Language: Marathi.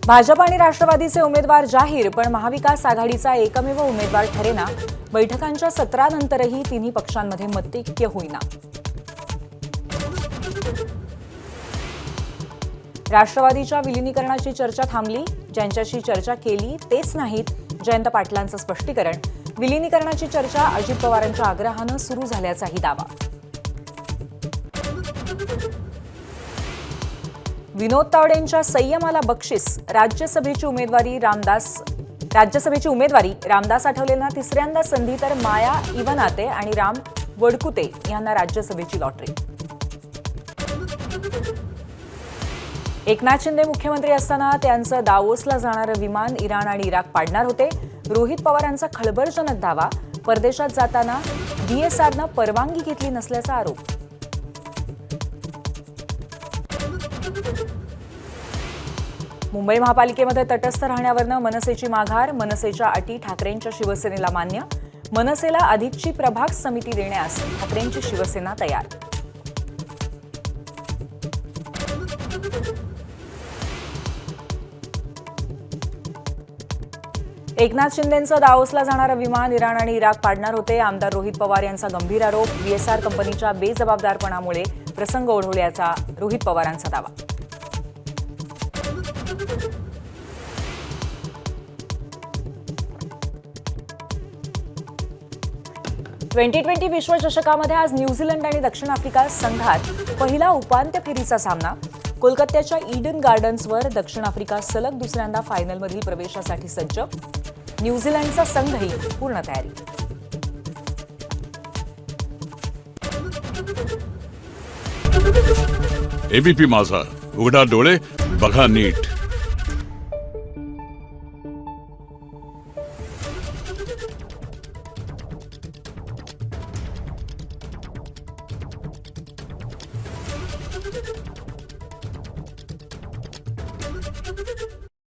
भाजप आणि राष्ट्रवादीचे उमेदवार जाहीर, पण महाविकास आघाडीचा एकमेव उमेदवार ठरेना। बैठकांच्या सत्रानंतरही तिन्ही पक्षांमध्ये मतैक्य होईना। राष्ट्रवादीच्या विलीनीकरणाची चर्चा थांबली, ज्यांच्याशी चर्चा केली तेच नाहीत जयंत पाटलांचं स्पष्टीकरण। विलीनीकरणाची चर्चा अजित पवारांच्या आग्रहानं सुरू झाल्याचाही दावा। विनोद तावडेंच्या संयमाला बक्षीस, राज्यसभेची उमेदवारी रामदास आठवलेंना तिसऱ्यांदा संधी, तर माया इवनाते आणि राम वडकुते यांना राज्यसभेची लॉटरी। एकनाथ शिंदे मुख्यमंत्री असताना त्यांचं दावोसला जाणारं विमान इराण आणि इराक पाडणार होते। रोहित पवारांचा खळबळजनक दावा, परदेशात जाताना DSRनं परवानगी घेतली नसल्याचा आरोप। मुंबई महापालिकेमध्ये तटस्थ राहण्यावरनं मनसेची माघार, मनसेच्या अटी ठाकरेंच्या शिवसेनेला मान्य। मनसेला अधिकची प्रभाग समिती देण्यास ठाकरेंची शिवसेना तयार। एकनाथ शिंदेंचं दावोसला जाणारं विमान इराण आणि इराक पाडणार होते। आमदार रोहित पवार यांचा गंभीर आरोप, DSR कंपनीच्या बेजबाबदारपणामुळे प्रसंग ओढवल्याचा रोहित पवारांचा दावा। T20 विश्वचषकामध्ये आज न्यूझीलंड आणि दक्षिण आफ्रिका संघात पहिला उपांत्य फेरीचा सामना। कोलकात्याच्या ईडन गार्डन्सवर दक्षिण आफ्रिका सलग दुसऱ्यांदा फायनलमधील प्रवेशासाठी सज्ज। न्यूझीलंडचा संघही पूर्ण तयारी। ABP माझा, उघडा डोळे बघा नीट।